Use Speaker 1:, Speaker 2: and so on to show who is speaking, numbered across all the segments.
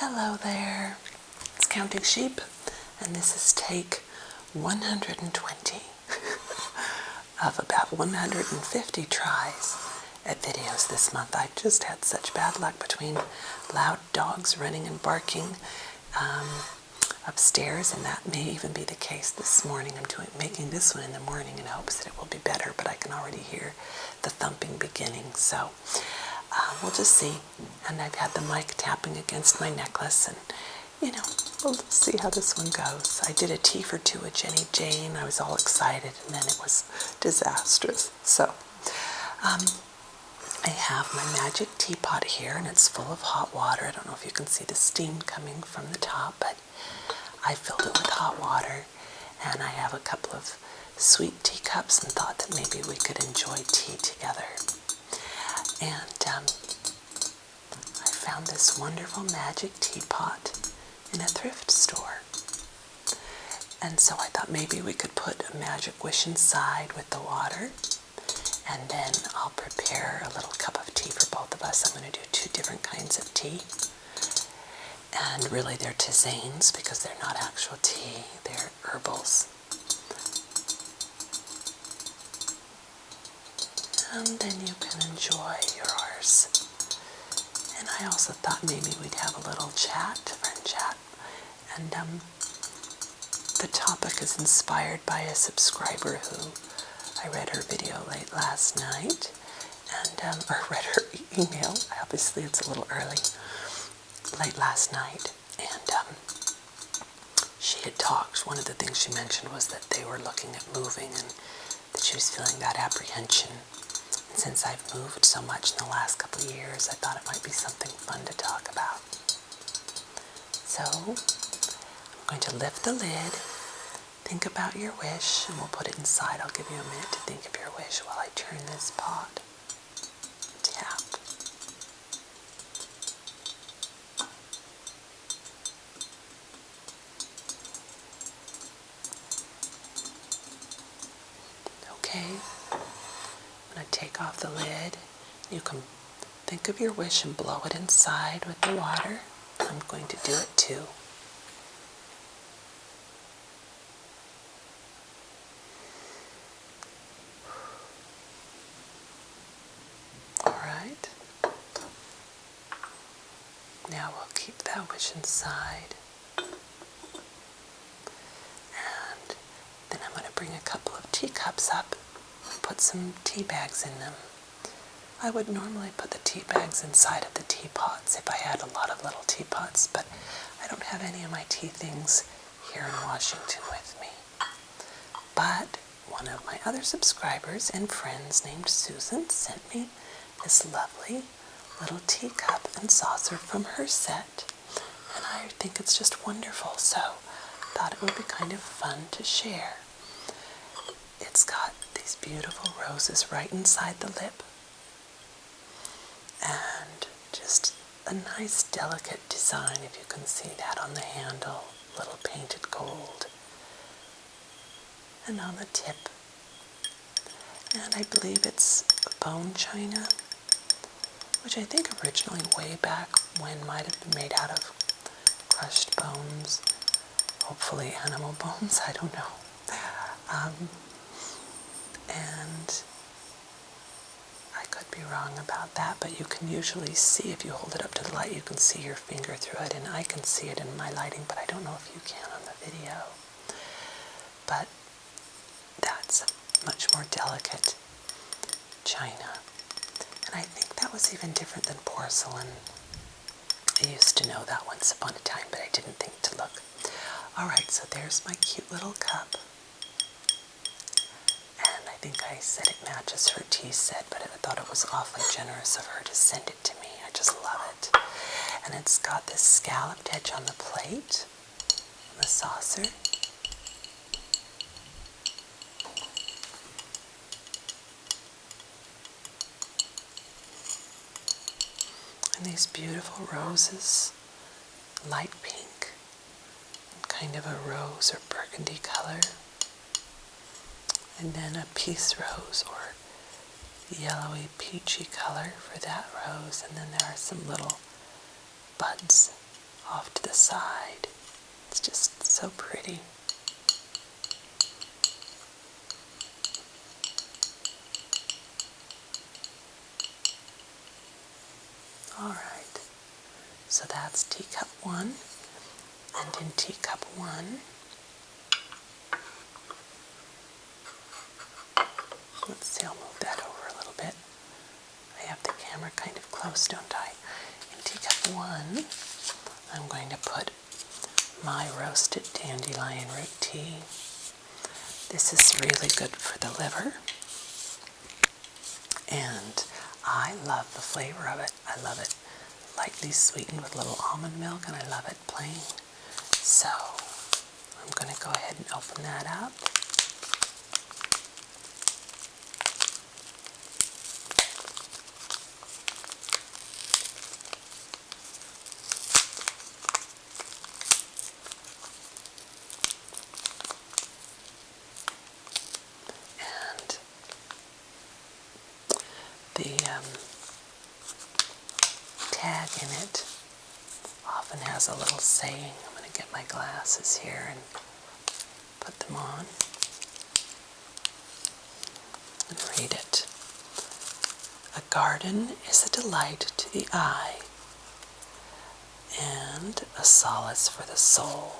Speaker 1: Hello there, it's Counting Sheep, and this is take 120 of about 150 tries at videos this month. I just had such bad luck between loud dogs running and barking upstairs, and that may even be the case this morning. I'm making this one in the morning in hopes that it will be better, but I can already hear the thumping beginning, so we'll just see. And I've had the mic tapping against my necklace, and we'll see how this one goes. I did a tea for two with Jenny Jane. I was all excited, and then it was disastrous. So I have my magic teapot here, and it's full of hot water. I don't know if you can see the steam coming from the top, but I filled it with hot water, and I have a couple of sweet teacups and thought that maybe we could enjoy tea together. And I found this wonderful magic teapot in a thrift store. And so I thought maybe we could put a magic wish inside with the water, and then I'll prepare a little cup of tea for both of us. I'm going to do two different kinds of tea. And really they're tisanes because they're not actual tea, they're herbals. And then you can enjoy yours. And I also thought maybe we'd have a little chat, friend chat. And the topic is inspired by a subscriber who I read her video late last night, and or read her email. Obviously it's a little early. Late last night, and she had talked. One of the things she mentioned was that they were looking at moving, and that she was feeling that apprehension. And since I've moved so much in the last couple of years, I thought it might be something fun to talk about. So I'm going to lift the lid, think about your wish, and we'll put it inside. I'll give you a minute to think of your wish while I turn this pot. Tap. Okay, I'm going to take off the lid. You can think of your wish and blow it inside with the water. I'm going to do it too. Alright. Now we'll keep that wish inside. And then I'm going to bring a couple of teacups up and put some tea bags in them. I would normally put the tea bags inside of the teapots if I had a lot of little teapots, but I don't have any of my tea things here in Washington with me. But one of my other subscribers and friends named Susan sent me this lovely little teacup and saucer from her set, and I think it's just wonderful, so I thought it would be kind of fun to share. It's got these beautiful roses right inside the lip, and just a nice delicate design, if you can see that on the handle, little painted gold, and on the tip. And I believe it's bone china, which I think originally way back when might have been made out of crushed bones, hopefully animal bones, I don't know. And I could be wrong about that, but you can usually see, if you hold it up to the light, you can see your finger through it, and I can see it in my lighting, but I don't know if you can on the video. But that's a much more delicate china. And I think that was even different than porcelain. I used to know that once upon a time, but I didn't think to look. Alright, so there's my cute little cup. And I think I said it matches her tea set, but I thought it was awfully generous of her to send it to me. I just love it. And it's got this scalloped edge on the plate, on the saucer. And these beautiful roses, light pink, and kind of a rose or burgundy color. And then a peace rose or yellowy peachy color for that rose. And then there are some little buds off to the side. It's just so pretty. Alright, so that's teacup 1, and in teacup 1, let's see, I'll move that over a little bit. I have the camera kind of close, don't I? In teacup 1, I'm going to put my roasted dandelion root tea. This is really good for the liver, and I love the flavor of it. I love it lightly sweetened with a little almond milk, and I love it plain. So I'm going to go ahead and open that up. And the tag in it often has a little saying. I'm going to get my glasses here and put them on and read it. A garden is a delight to the eye and a solace for the soul.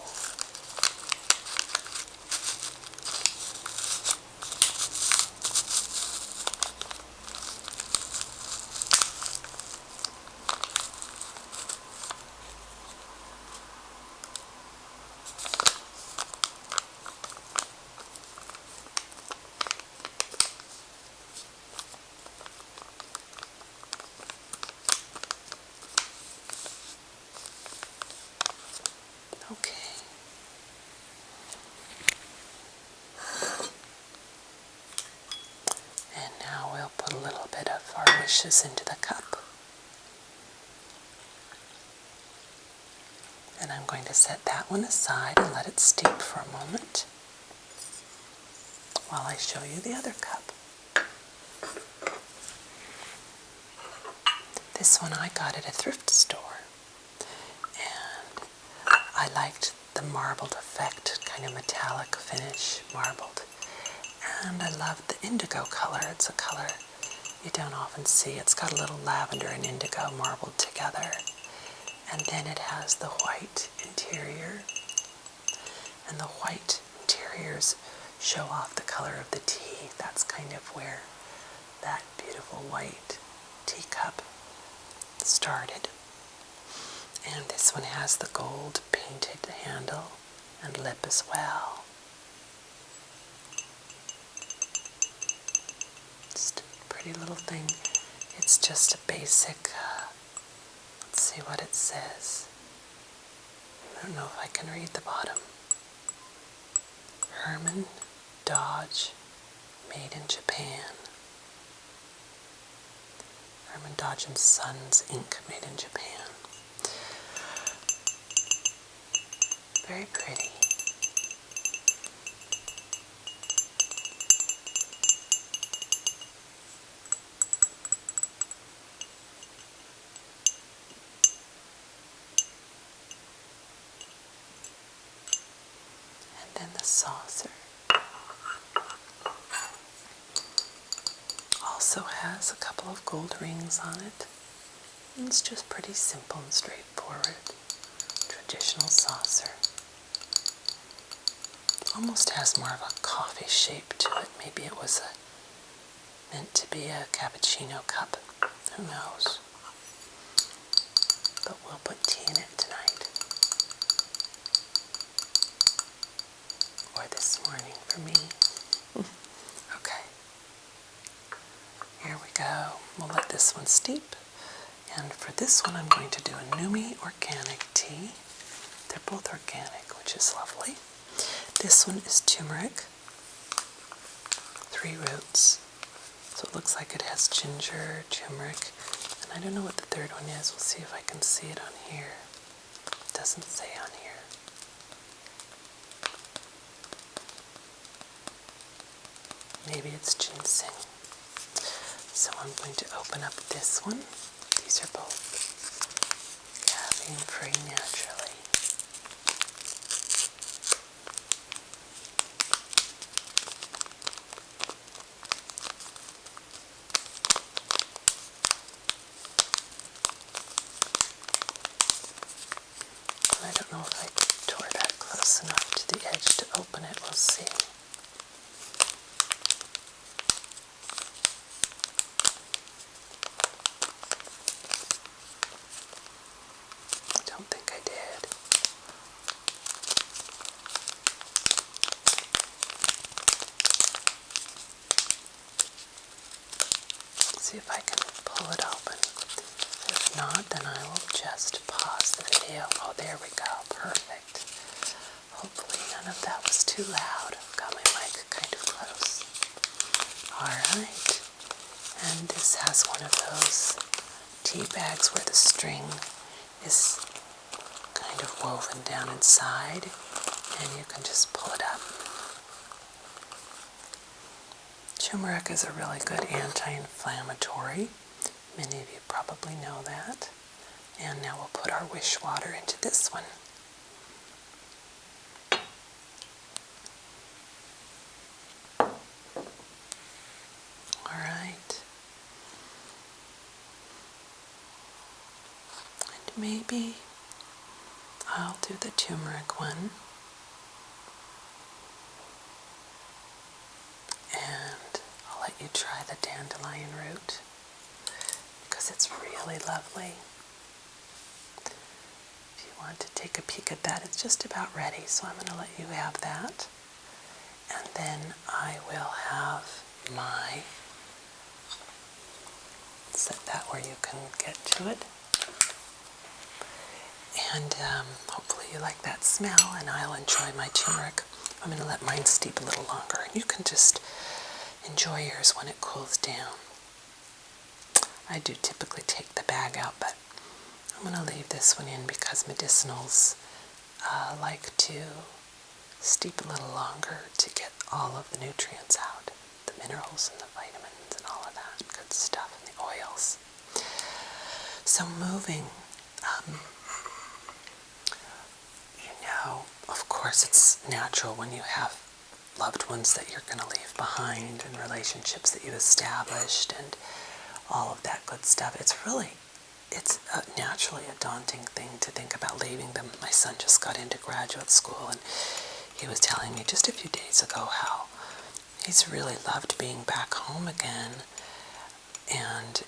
Speaker 1: Okay. And now we'll put a little bit of our wishes into the cup. And I'm going to set that one aside and let it steep for a moment while I show you the other cup. This one I got at a thrift store, and I liked the marbled effect, kind of metallic finish, marbled. And I love the indigo color. It's a color you don't often see. It's got a little lavender and indigo marbled together. And then it has the white interior. And the white interiors show off the color of the tea. That's kind of where that beautiful white teacup started. And this one has the gold painted handle and lip as well. Just a pretty little thing. It's just a basic, let's see what it says. I don't know if I can read the bottom. Herman Dodge, made in Japan. Herman Dodge & Sons, Inc., made in Japan. Very pretty. And then the saucer also has a couple of gold rings on it. And it's just pretty simple and straightforward. Traditional saucer. Almost has more of a coffee shape to it. Maybe it was meant to be a cappuccino cup. Who knows? But we'll put tea in it tonight. Or this morning for me. Okay. Here we go. We'll let this one steep. And for this one I'm going to do a Numi organic tea. They're both organic, which is lovely. This one is turmeric, 3 roots. So it looks like it has ginger, turmeric, and I don't know what the third one is. We'll see if I can see it on here. It doesn't say on here. Maybe it's ginseng. So I'm going to open up this one. These are both caffeine-free naturally. know if I tore that close enough to the edge to open it. We'll see. I don't think I did. See if I can pull it open. If not, then I will just pause the video. Oh, there we go. Perfect. Hopefully none of that was too loud. I've got my mic kind of close. Alright. And this has one of those tea bags where the string is kind of woven down inside, and you can just pull it up. Turmeric is a really good anti-inflammatory. Many of you probably know that. And now we'll put our wish water into this one. Alright. And maybe I'll do the turmeric one. And I'll let you try the dandelion root, because it's really lovely. If you want to take a peek at that, it's just about ready, so I'm going to let you have that. And then I will have my, set that where you can get to it. And hopefully you like that smell, and I'll enjoy my turmeric. I'm going to let mine steep a little longer, and you can just enjoy yours when it cools down. I do typically take the bag out, but I'm going to leave this one in because medicinals like to steep a little longer to get all of the nutrients out, the minerals and the vitamins and all of that good stuff, and the oils. So moving, of course it's natural when you have loved ones that you're going to leave behind and relationships that you've established and all of that good stuff. It's naturally a daunting thing to think about leaving them. My son just got into graduate school, and he was telling me just a few days ago how he's really loved being back home again and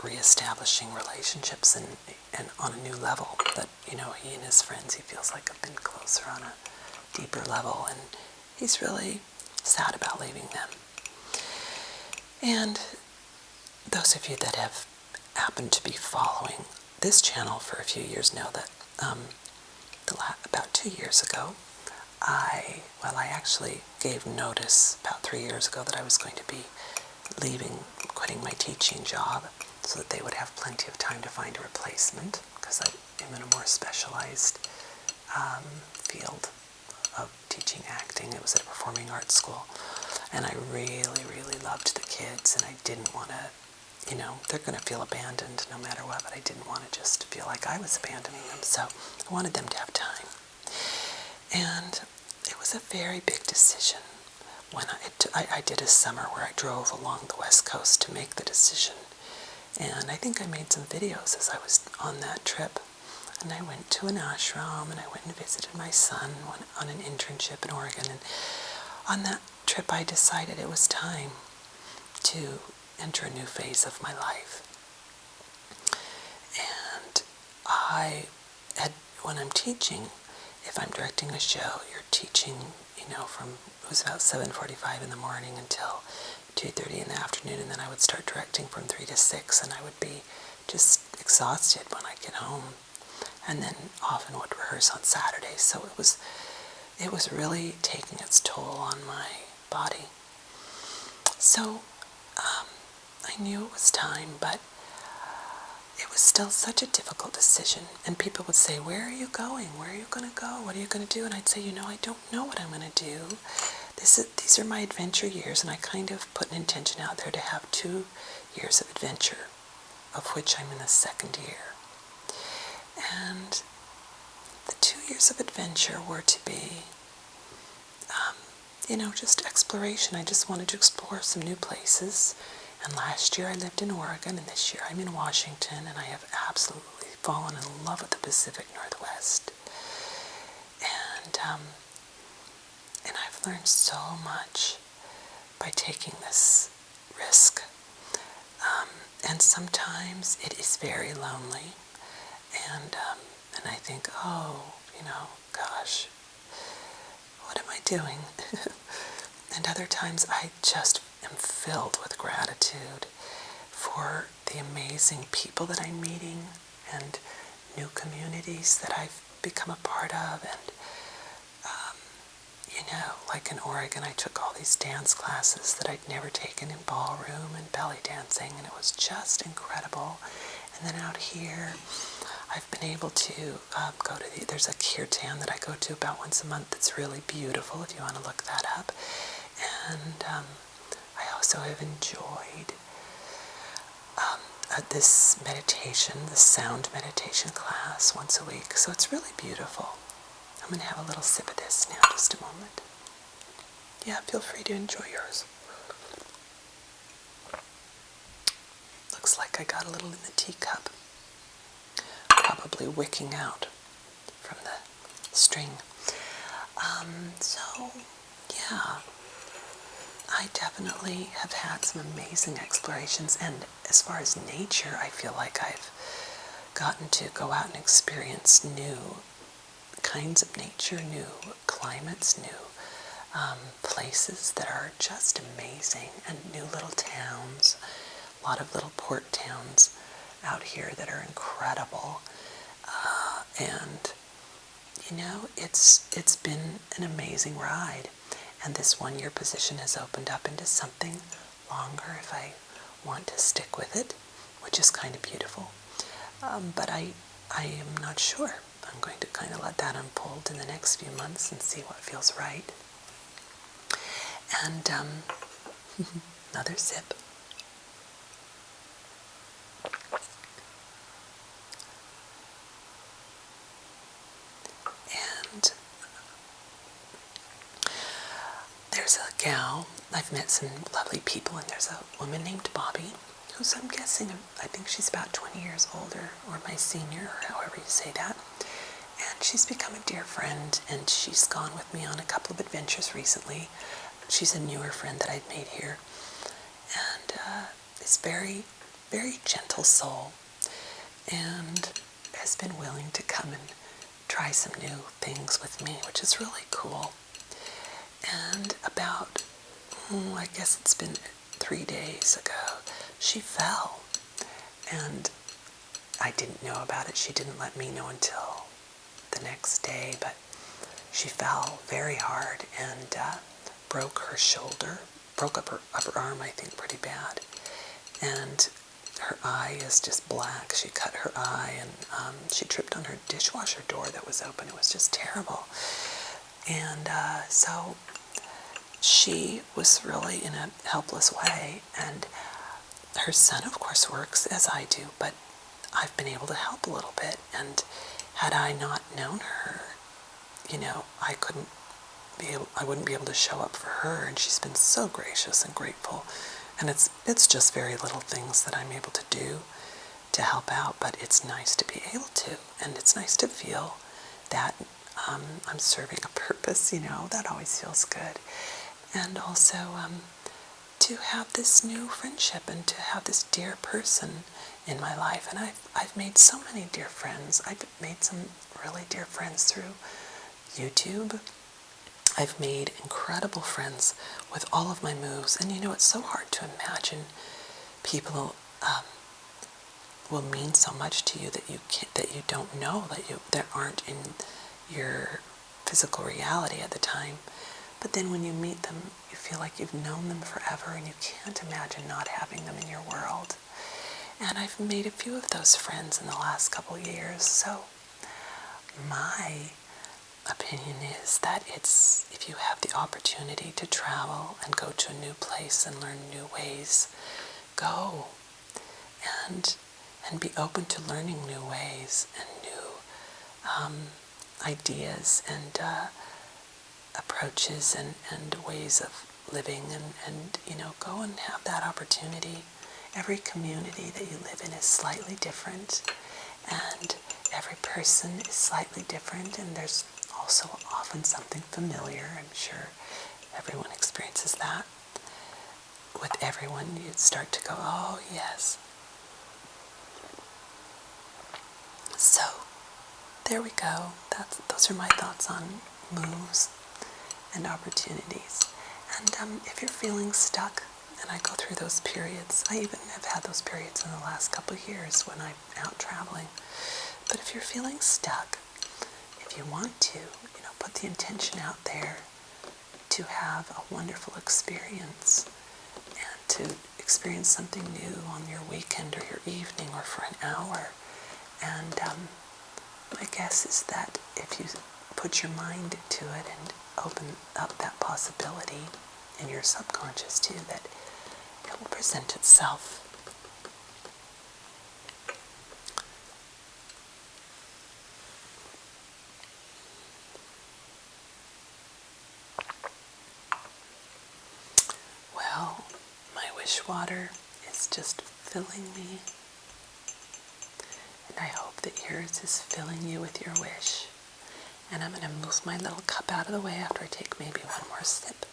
Speaker 1: reestablishing relationships and on a new level that, he and his friends, he feels like have been closer on a deeper level, and he's really sad about leaving them. And those of you that have happened to be following this channel for a few years know that about 2 years ago, I actually gave notice about 3 years ago that I was going to be quitting my teaching job so that they would have plenty of time to find a replacement, because I am in a more specialized field of teaching acting. It was at a performing arts school, and I really, really loved the kids, and I didn't want to, they're going to feel abandoned no matter what, but I didn't want to just feel like I was abandoning them, so I wanted them to have time. And it was a very big decision when I did a summer where I drove along the West Coast to make the decision, and I think I made some videos as I was on that trip. And I went to an ashram, and I went and visited my son on an internship in Oregon. And on that trip, I decided it was time to enter a new phase of my life. And when I'm teaching, if I'm directing a show, you're teaching, it was about 7:45 in the morning until 2:30 in the afternoon, and then I would start directing from 3 to 6, and I would be just exhausted when I get home. And then often would rehearse on Saturdays, so it was really taking its toll on my body. So I knew it was time, but it was still such a difficult decision. And people would say, "Where are you going? Where are you going to go? What are you going to do?" And I'd say, I don't know what I'm going to do. These are my adventure years, and I kind of put an intention out there to have 2 years of adventure, of which I'm in the 2nd year. And the 2 years of adventure were to be, just exploration. I just wanted to explore some new places. And last year I lived in Oregon, and this year I'm in Washington, and I have absolutely fallen in love with the Pacific Northwest. and I've learned so much by taking this risk. And sometimes it is very lonely, and I think, oh, gosh, what am I doing? And other times I just am filled with gratitude for the amazing people that I'm meeting and new communities that I've become a part of. And like in Oregon, I took all these dance classes that I'd never taken in ballroom and belly dancing, and it was just incredible. And then out here, I've been able to go to there's a kirtan that I go to about once a month that's really beautiful, if you want to look that up. And I also have enjoyed this sound meditation class once a week. So it's really beautiful. I'm going to have a little sip of this now, just a moment. Yeah, feel free to enjoy yours. Looks like I got a little in the teacup. Probably wicking out from the string. So, yeah, I definitely have had some amazing explorations, and as far as nature, I feel like I've gotten to go out and experience new kinds of nature, new climates, new places that are just amazing, and new little towns, a lot of little port towns out here that are incredible. And it's been an amazing ride, and this one-year position has opened up into something longer if I want to stick with it, which is kind of beautiful. But I am not sure. I'm going to kind of let that unfold in the next few months and see what feels right. And another sip. And there's a gal, I've met some lovely people, and there's a woman named Bobby, who's, I'm guessing, I think she's about 20 years older, or my senior, or however you say that. And she's become a dear friend, and she's gone with me on a couple of adventures recently. She's a newer friend that I've made here, and is very, very gentle soul, and has been willing to come and try some new things with me, which is really cool. And about, I guess it's been 3 days ago, she fell, and I didn't know about it. She didn't let me know until the next day, but she fell very hard and broke her shoulder, broke up her upper arm, I think, pretty bad. And her eye is just black. She cut her eye, and she tripped on her dishwasher door that was open. It was just terrible. And so she was really in a helpless way. And her son, of course, works as I do, but I've been able to help a little bit. And had I not known her, I wouldn't be able to show up for her, and she's been so gracious and grateful. And it's just very little things that I'm able to do to help out, but it's nice to be able to, and it's nice to feel that I'm serving a purpose, that always feels good. And also to have this new friendship and to have this dear person in my life. And I've made so many dear friends. I've made some really dear friends through YouTube. I've made incredible friends with all of my moves, and it's so hard to imagine people will mean so much to you that you don't know, that aren't in your physical reality at the time. But then when you meet them, you feel like you've known them forever, and you can't imagine not having them in your world. And I've made a few of those friends in the last couple years. So my opinion is that if you have the opportunity to travel and go to a new place and learn new ways, go and be open to learning new ways and new ideas and approaches and ways of living, and go and have that opportunity. Every community that you live in is slightly different, and every person is slightly different, and there's also often something familiar. I'm sure everyone experiences that. With everyone, you start to go, oh yes. So, there we go. Those are my thoughts on moves and opportunities. And if you're feeling stuck, and I go through those periods, I even have had those periods in the last couple of years when I'm out traveling. But if you're feeling stuck, if you want to, put the intention out there to have a wonderful experience and to experience something new on your weekend or your evening or for an hour. And my guess is that if you put your mind to it and open up that possibility in your subconscious too, that it will present itself. Well, my wish water is just filling me, and I hope that yours is filling you with your wish. And I'm going to move my little cup out of the way after I take maybe one more sip.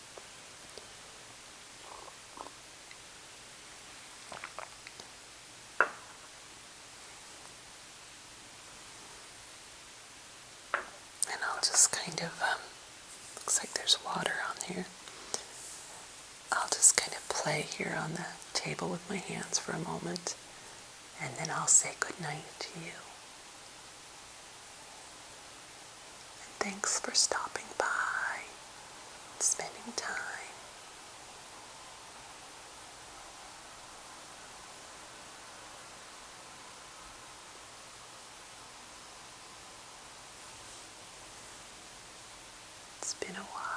Speaker 1: And I'll just kind of, looks like there's water on here. I'll just kind of play here on the table with my hands for a moment, and then I'll say goodnight to you. And thanks for stopping by and spending time. It's been a while.